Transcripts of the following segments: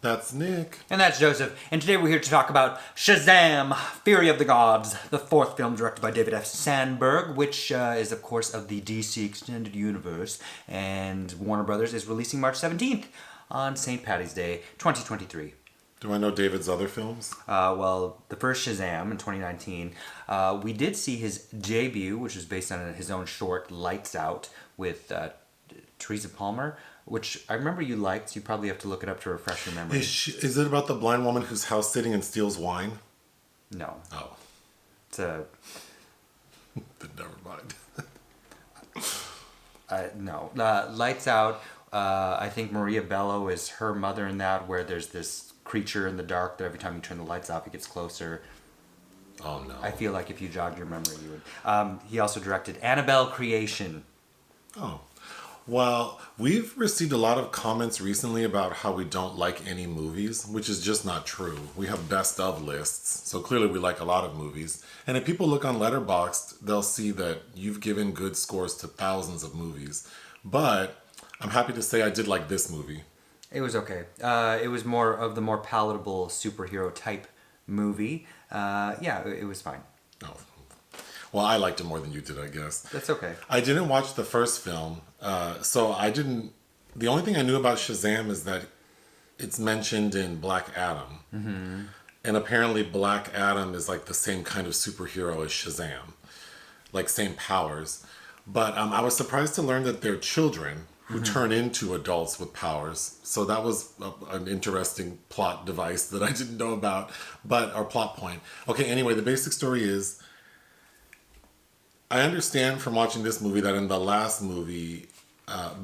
That's Nick. And that's Joseph. And today we're here to talk about Shazam! Fury of the Gods, the fourth film directed by David F. Sandberg, which is, of course, of the DC Extended Universe. And Warner Brothers is releasing March 17th on St. Paddy's Day, 2023. Do I know David's other films? Well, the first Shazam in 2019. We did see his debut, which was based on his own short, Lights Out, with Teresa Palmer, which I remember you liked, so you probably have to look it up to refresh your memory. Is it about the blind woman who's house sitting and steals wine? No. Oh. It's a... Never mind. No. Lights Out, I think Maria Bello is her mother in that, where there's this creature in the dark that every time you turn the lights off, it gets closer. Oh, no. I feel like if you jogged your memory, you would. He also directed Annabelle Creation. Oh. Well, we've received a lot of comments recently about how we don't like any movies, which is just not true. We have best of lists, so clearly we like a lot of movies. And if people look on Letterboxd, they'll see that you've given good scores to thousands of movies. But I'm happy to say I did like this movie. It was okay. It was more of the more palatable superhero type movie. It was fine. Oh. Well, I liked it more than you did, I guess. That's okay. I didn't watch the first film, so I didn't... The only thing I knew about Shazam is that it's mentioned in Black Adam. Mm-hmm. And apparently Black Adam is like the same kind of superhero as Shazam. Like same powers. But I was surprised to learn that they're children who turn into adults with powers. So that was an interesting plot device that I didn't know about. Or plot point. Okay, anyway, the basic story is... I understand from watching this movie that in the last movie,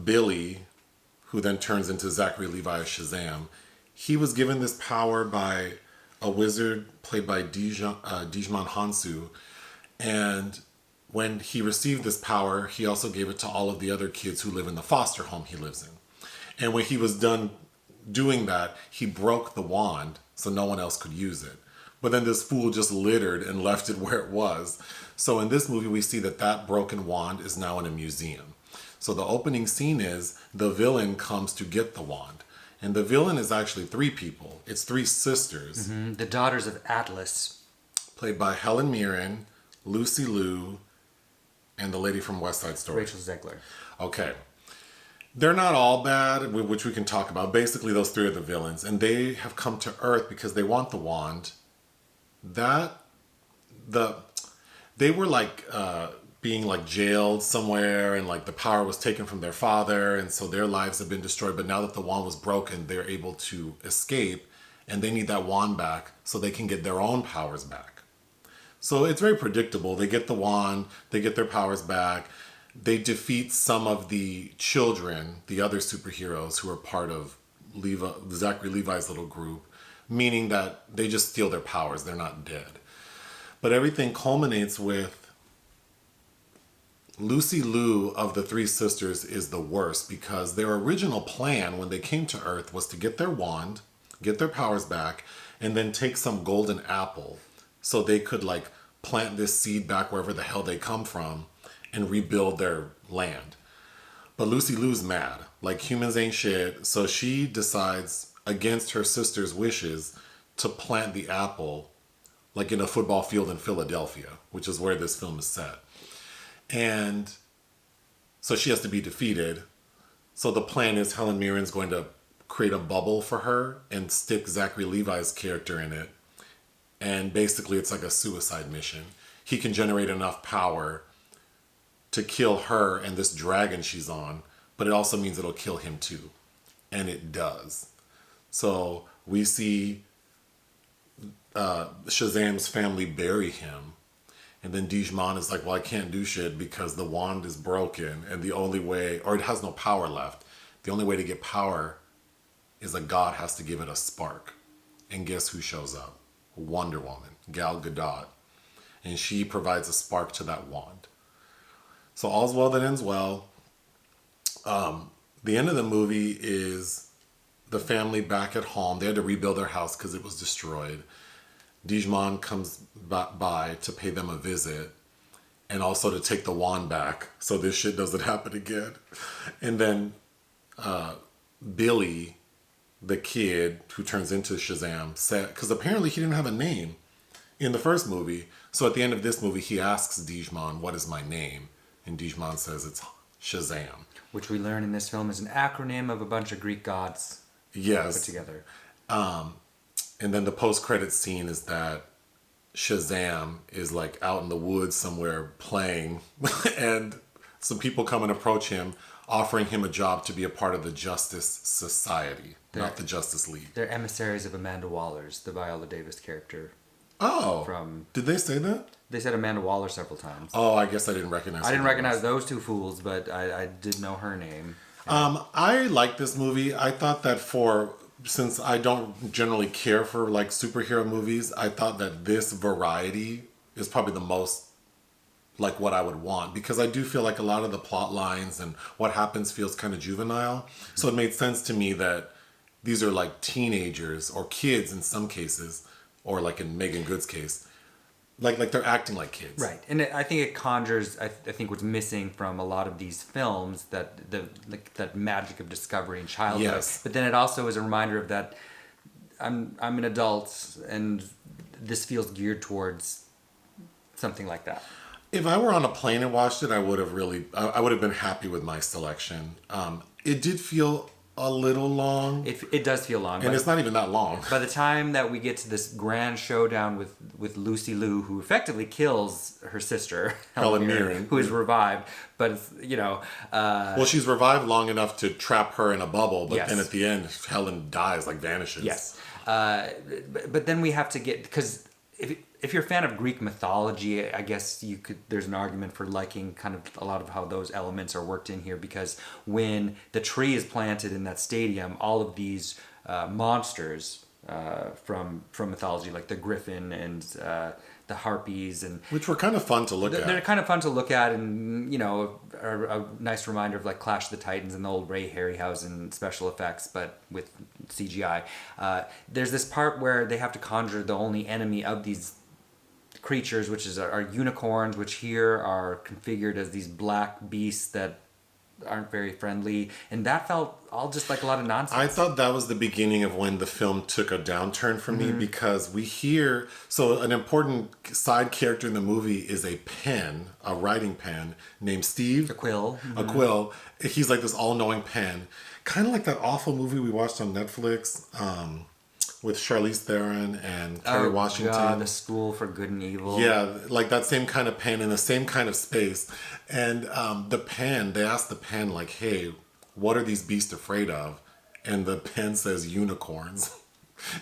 Billy, who then turns into Zachary Levi as Shazam, he was given this power by a wizard played by Djimon Hounsou. And when he received this power, he also gave it to all of the other kids who live in the foster home he lives in. And when he was done doing that, he broke the wand so no one else could use it. But then this fool just littered and left it where it was. So in this movie, we see that broken wand is now in a museum. So the opening scene is the villain comes to get the wand. And the villain is actually three people. It's three sisters. Mm-hmm. The Daughters of Atlas. Played by Helen Mirren, Lucy Liu, and the lady from West Side Story. Rachel Zegler. Okay. They're not all bad, which we can talk about. Basically, those three are the villains. And they have come to Earth because they want the wand. They were like being like jailed somewhere, and like the power was taken from their father, and so their lives have been destroyed. But now that the wand was broken, they're able to escape, and they need that wand back so they can get their own powers back. So it's very predictable. They get the wand, they get their powers back, they defeat some of the children, the other superheroes who are part of Zachary Levi's little group, meaning that they just steal their powers, they're not dead. But everything culminates with Lucy Liu of the three sisters is the worst, because their original plan when they came to Earth was to get their wand, get their powers back, and then take some golden apple so they could like plant this seed back wherever the hell they come from and rebuild their land. But Lucy Liu's mad. Like, humans ain't shit. So she decides, against her sister's wishes, to plant the apple like in a football field in Philadelphia, which is where this film is set. And so she has to be defeated. So the plan is Helen Mirren's going to create a bubble for her and stick Zachary Levi's character in it. And basically it's like a suicide mission. He can generate enough power to kill her and this dragon she's on, but it also means it'll kill him too. And it does. So we see Shazam's family bury him. And then Djimon is like, well, I can't do shit because the wand is broken. And the only way, or it has no power left. The only way to get power is a god has to give it a spark. And guess who shows up? Wonder Woman, Gal Gadot. And she provides a spark to that wand. So all's well that ends well. The end of the movie is the family back at home. They had to rebuild their house because it was destroyed. Djimon comes by to pay them a visit and also to take the wand back so this shit doesn't happen again. And then Billy the kid who turns into Shazam said, because apparently he didn't have a name in the first movie. So at the end of this movie, he asks Dijman, "What is my name?" And Dijman says it's Shazam. Which we learn in this film is an acronym of a bunch of Greek gods Yes. put together. And then the post-credit scene is that Shazam is like out in the woods somewhere playing, and some people come and approach him, offering him a job to be a part of the Justice Society, not the Justice League. They're emissaries of Amanda Waller's, the Viola Davis character. Oh, From did they say that? They said Amanda Waller several times. Oh, I guess I didn't recognize. I didn't recognize those two fools, but I did know her name. I like this movie. I thought that since I don't generally care for like superhero movies, I thought that this variety is probably the most like what I would want, because I do feel like a lot of the plot lines and what happens feels kind of juvenile. So it made sense to me that these are like teenagers or kids in some cases, or like in Meagan Good's case, like they're acting like kids. Right, and I think it conjures. I think what's missing from a lot of these films that that magic of discovery and childhood. Yes. But then it also is a reminder of that. I'm an adult, and this feels geared towards something like that. If I were on a plane and watched it, I would have been happy with my selection. It did feel a little long. It does feel long, and it's not even that long. By the time that we get to this grand showdown with Lucy Liu, who effectively kills her sister Helen Mirren, who is revived, but well, she's revived long enough to trap her in a bubble, but yes. then at the end, Helen dies, like vanishes. Yes, but then we have to get, because if you're a fan of Greek mythology, I guess there's an argument for liking kind of a lot of how those elements are worked in here, because when the tree is planted in that stadium, all of these monsters from mythology, like the griffin and the harpies, and which were kind of fun to look at. They're kind of fun to look at, and are a nice reminder of like Clash of the Titans and the old Ray Harryhausen special effects, but with CGI. There's this part where they have to conjure the only enemy of these creatures, which are unicorns, which here are configured as these black beasts that aren't very friendly, and that felt all just like a lot of nonsense. I thought that was the beginning of when the film took a downturn for me, because we hear, so an important side character in the movie is a writing pen named Steve. A quill. A quill. He's like this all-knowing pen. Kind of like that awful movie we watched on Netflix, with Charlize Theron and Kerry Washington. God, The School for Good and Evil. Yeah, like that same kind of pen in the same kind of space. And they asked the pen, like, hey, what are these beasts afraid of? And the pen says unicorns.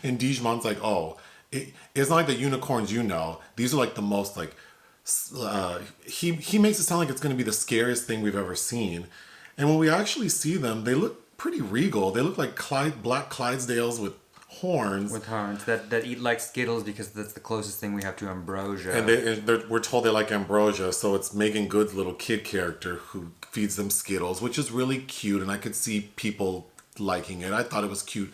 And Dijman's like, oh, it's not like the unicorns These are like the most, like, he makes it sound like it's going to be the scariest thing we've ever seen. And when we actually see them, they look pretty regal. They look like black Clydesdales with horns. With horns that eat like Skittles, because that's the closest thing we have to ambrosia. And we're told they like ambrosia, so it's Meagan Good's little kid character who feeds them Skittles, which is really cute, and I could see people liking it. I thought it was cute.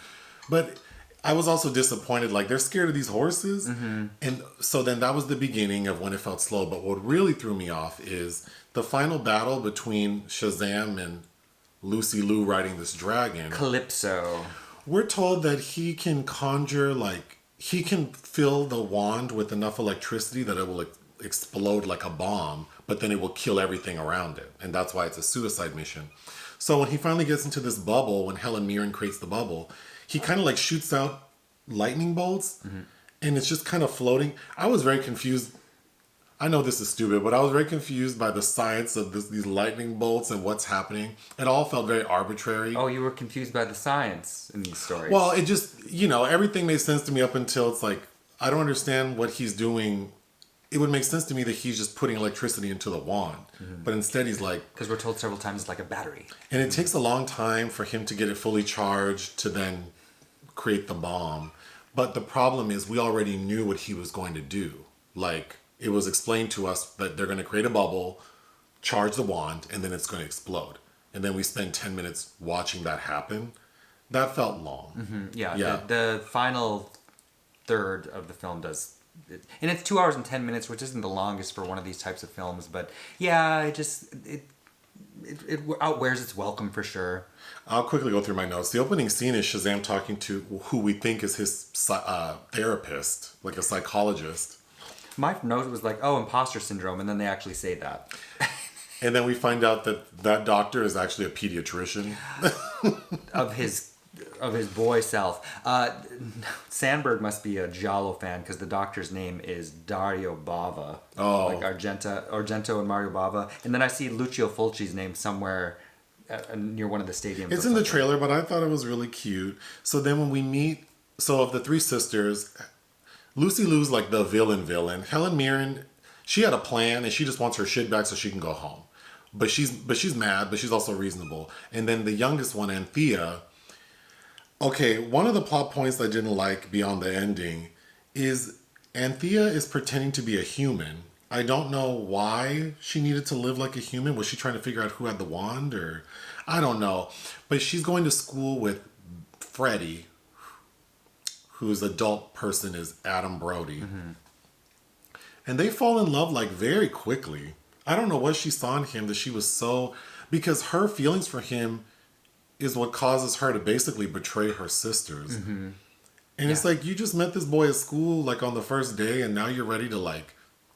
But I was also disappointed, like, they're scared of these horses. Mm-hmm. And so then that was the beginning of when it felt slow. But what really threw me off is the final battle between Shazam and Lucy Liu riding this dragon. Calypso. We're told that he can conjure, like, he can fill the wand with enough electricity that it will explode like a bomb, but then it will kill everything around it. And that's why it's a suicide mission. So when he finally gets into this bubble, when Helen Mirren creates the bubble, he kind of like shoots out lightning bolts, and it's just kind of floating. I was very confused. I know this is stupid, but I was very confused by the science of these lightning bolts and what's happening. It all felt very arbitrary. Oh, you were confused by the science in these stories. Well, it just, everything made sense to me up until it's like, I don't understand what he's doing. It would make sense to me that he's just putting electricity into the wand. But instead he's like... Because we're told several times it's like a battery. And it takes a long time for him to get it fully charged to then create the bomb. But the problem is we already knew what he was going to do. Like... It was explained to us that they're going to create a bubble, charge the wand, and then it's going to explode. And then we spend 10 minutes watching that happen. That felt long. Mm-hmm. Yeah. The final third of the film does... And it's 2 hours and 10 minutes, which isn't the longest for one of these types of films. But yeah, it outwears its welcome for sure. I'll quickly go through my notes. The opening scene is Shazam talking to who we think is his therapist, like a psychologist. My note was like, oh, imposter syndrome, and then they actually say that. And then we find out that doctor is actually a pediatrician. of his boy self. Sandberg must be a Giallo fan because the doctor's name is Dario Bava. Oh. Like Argento and Mario Bava. And then I see Lucio Fulci's name somewhere near one of the stadiums. It's in the trailer, but I thought it was really cute. So then when we meet, of the three sisters, Lucy Lou's like the villain. Helen Mirren, she had a plan and she just wants her shit back so she can go home. But she's mad, but she's also reasonable. And then the youngest one, Anthea. Okay, one of the plot points I didn't like beyond the ending is Anthea is pretending to be a human. I don't know why she needed to live like a human. Was she trying to figure out who had the wand, or I don't know. But she's going to school with Freddy, whose adult person is Adam Brody. Mm-hmm. And they fall in love like very quickly. I don't know what she saw in him that she was so... Because her feelings for him is what causes her to basically betray her sisters. Mm-hmm. And it's like, you just met this boy at school like on the first day and now you're ready to like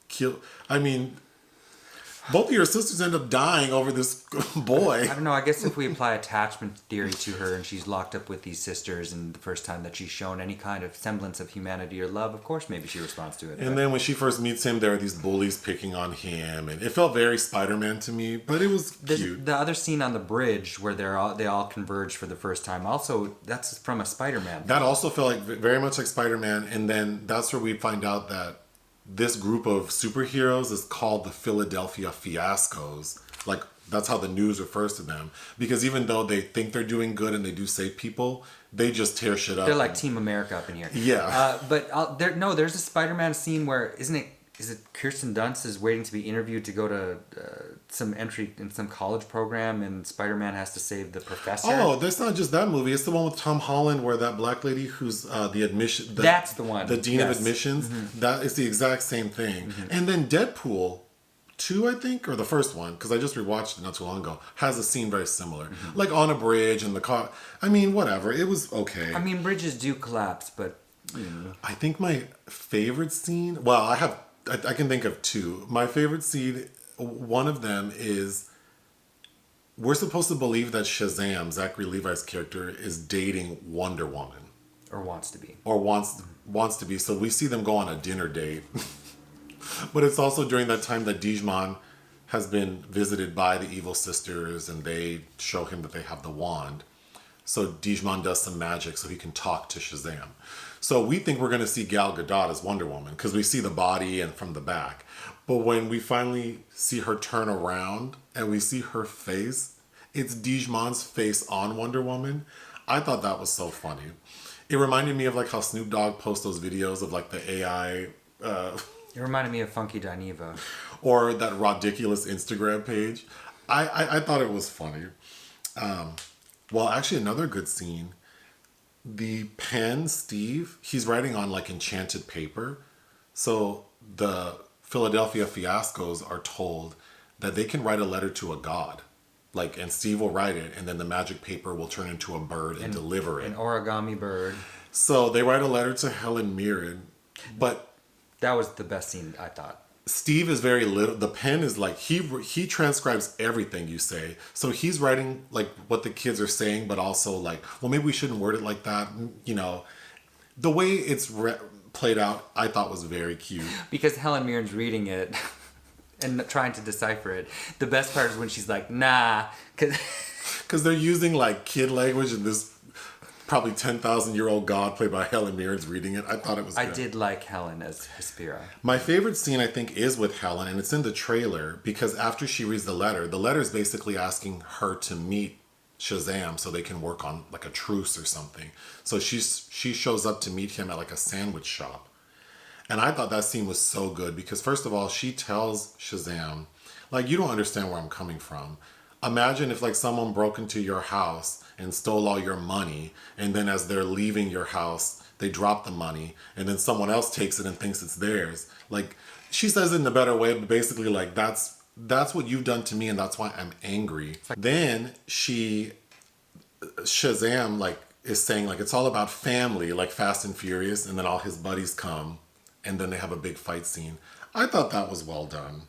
kill... I mean... Both of your sisters end up dying over this boy. I don't know. I guess if we apply attachment theory to her and she's locked up with these sisters and the first time that she's shown any kind of semblance of humanity or love, of course maybe she responds to it. And then when she first meets him, there are these bullies picking on him. And it felt very Spider-Man to me, but it was cute. The other scene on the bridge where they all converge for the first time, also, that's from a Spider-Man. That also felt like very much like Spider-Man. And then that's where we find out that this group of superheroes is called the Philadelphia Fiascos. Like, that's how the news refers to them. Because even though they think they're doing good and they do save people, they just tear shit up. They're like Team America up in here. Yeah. But there's a Spider-Man scene where, is it Kirsten Dunst is waiting to be interviewed to go to some entry in some college program and Spider-Man has to save the professor? Oh, that's not just that movie. It's the one with Tom Holland where that black lady who's the admission... That's the one. The dean of admissions. Mm-hmm. That is the exact same thing. Mm-hmm. And then Deadpool 2, I think, or the first one, because I just rewatched it not too long ago, has a scene very similar. Mm-hmm. Like on a bridge and the car... I mean, whatever. It was okay. I mean, bridges do collapse, but... I think my favorite scene... Well, I can think of two. My favorite scene, one of them is we're supposed to believe that Shazam, Zachary Levi's character, is dating Wonder Woman. Or wants to be. Or wants to be. So we see them go on a dinner date. But it's also during that time that Digimon has been visited by the evil sisters and they show him that they have the wand. So Digimon does some magic so he can talk to Shazam. So we think we're going to see Gal Gadot as Wonder Woman because we see the body and from the back. But when we finally see her turn around and we see her face, it's Digimon's face on Wonder Woman. I thought that was so funny. It reminded me of like how Snoop Dogg posts those videos of like the AI... It reminded me of Funky Dineva. Or that ridiculous Instagram page. I thought it was funny. Well, actually another good scene... The pen, Steve, he's writing on like enchanted paper. So the Philadelphia Fiascos are told that they can write a letter to a god. Like, and Steve will write it and then the magic paper will turn into a bird and deliver it. An origami bird. So they write a letter to Helen Mirren. But that was the best scene, I thought. Steve is very little. The pen is like, he transcribes everything you say. So he's writing like what the kids are saying, but also like, well, maybe we shouldn't word it like that. You know, the way it's played out, I thought was very cute. Because Helen Mirren's reading it and trying to decipher it. The best part is when she's like, nah. Because they're using like kid language and this probably 10,000-year-old god played by Helen Mirren's reading it. I thought it was good. I did like Helen as Hespera. My favorite scene, I think, is with Helen, and it's in the trailer, because after she reads the letter is basically asking her to meet Shazam so they can work on like a truce or something. So she shows up to meet him at like a sandwich shop. And I thought that scene was so good, because first of all, she tells Shazam, like, you don't understand where I'm coming from. Imagine if like someone broke into your house and stole all your money, and then as they're leaving your house, they drop the money, and then someone else takes it and thinks it's theirs. Like, she says it in a better way, but basically like that's that's what you've done to me, and that's why I'm angry. Then Shazam, like, is saying, like, it's all about family, like Fast and Furious, and then all his buddies come, and then they have a big fight scene. I thought that was well done.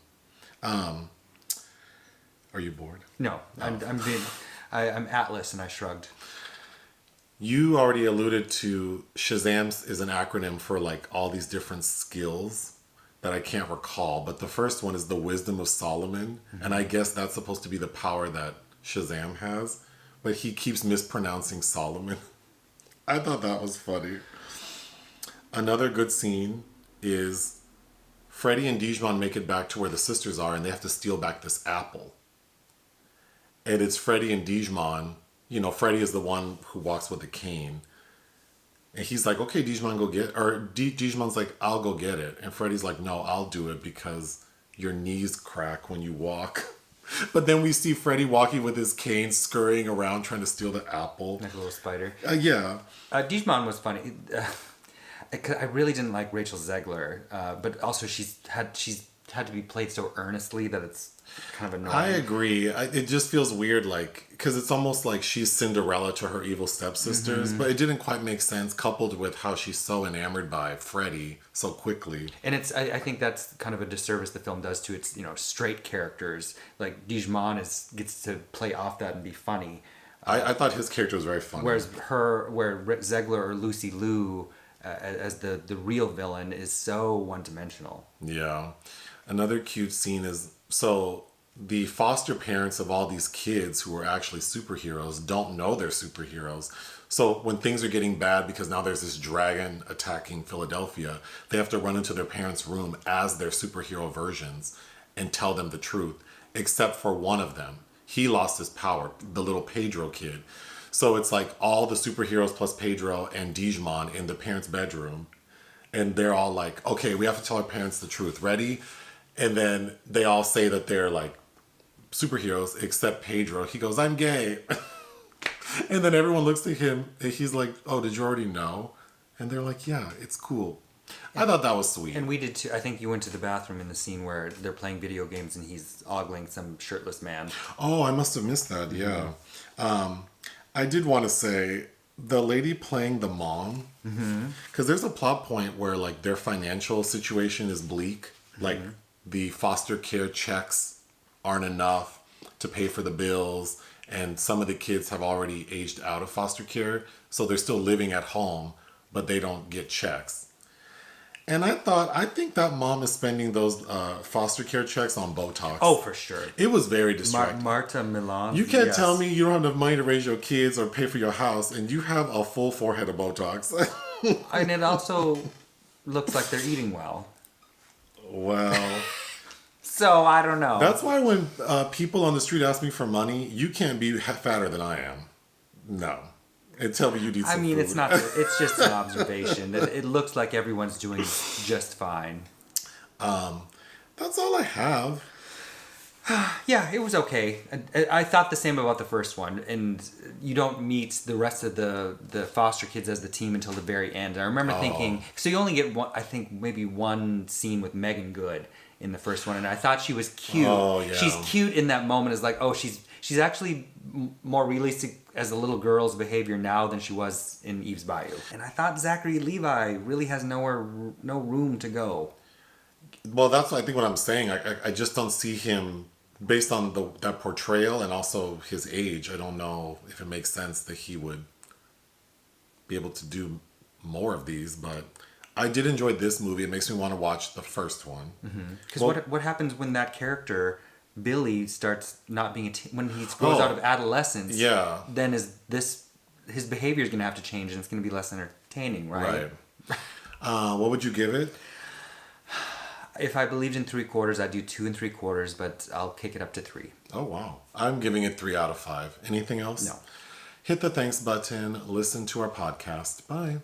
Are you bored? No, I'm Atlas, and I shrugged. You already alluded to Shazam is an acronym for, like, all these different skills that I can't recall, but the first one is the Wisdom of Solomon, and I guess that's supposed to be the power that Shazam has, but he keeps mispronouncing Solomon. I thought that was funny. Another good scene is Freddy and Digimon make it back to where the sisters are, and they have to steal back this apple. And it's Freddy and Digimon. You know, Freddy is the one who walks with the cane. And he's like, okay, Digimon, go get... Or Digimon's like, I'll go get it. And Freddy's like, no, I'll do it because your knees crack when you walk. But then we see Freddy walking with his cane, scurrying around, trying to steal the apple. Like a little spider. Yeah. Digimon was funny. I really didn't like Rachel Zegler, but also she's had to be played so earnestly that it's kind of annoying. I agree. It just feels weird, like, because it's almost like she's Cinderella to her evil stepsisters, but it didn't quite make sense, coupled with how she's so enamored by Freddy so quickly. And I think that's kind of a disservice the film does to its, straight characters. Like, Digimon gets to play off that and be funny. I thought his character was very funny. Where Zegler or Lucy Liu, as the real villain, is so one-dimensional. Yeah. Another cute scene is, so the foster parents of all these kids who are actually superheroes don't know they're superheroes. So when things are getting bad because now there's this dragon attacking Philadelphia, they have to run into their parents' room as their superhero versions and tell them the truth, except for one of them. He lost his power, the little Pedro kid. So it's like all the superheroes plus Pedro and Digimon in the parents' bedroom. And they're all like, okay, we have to tell our parents the truth. Ready? And then they all say that they're like superheroes, except Pedro. He goes, I'm gay. And then everyone looks at him and he's like, oh, did you already know? And they're like, yeah, it's cool. I thought that was sweet. And we did too. I think you went to the bathroom in the scene where they're playing video games and he's ogling some shirtless man. Oh, I must have missed that. Yeah. I did want to say the lady playing the mom, because there's a plot point where like their financial situation is bleak. Like the foster care checks aren't enough to pay for the bills. And some of the kids have already aged out of foster care. So they're still living at home, but they don't get checks. And I think that mom is spending those foster care checks on Botox. Oh, for sure. It was very distracting. Marta Milan. You can't tell me you don't have enough money to raise your kids or pay for your house, and you have a full forehead of Botox. And it also looks like they're eating well. Well... So, I don't know. That's why when people on the street ask me for money, you can't be fatter than I am. No. And tell me you need some food. It's not. It's just an observation. It looks like everyone's doing just fine. That's all I have. Yeah, it was okay. I thought the same about the first one. And you don't meet the rest of the foster kids as the team until the very end. And I remember thinking, so you only get one, I think maybe one scene with Meagan Good in the first one, and I thought she was cute. Oh, yeah. She's cute in that moment. It's like, oh, she's actually more realistic as a little girl's behavior now than she was in Eve's Bayou. And I thought Zachary Levi really has no room to go. Well, that's I think what I'm saying. I just don't see him based on that portrayal and also his age. I don't know if it makes sense that he would be able to do more of these, but I did enjoy this movie. It makes me want to watch the first one. Because what happens when that character Billy starts not being when he grows out of adolescence? Yeah. Then his behavior is going to have to change, and it's going to be less entertaining, right? Right. What would you give it? If I believed in 3/4, I'd do 2 3/4, but I'll kick it up to 3. Oh wow! I'm giving it 3 out of 5. Anything else? No. Hit the thanks button. Listen to our podcast. Bye.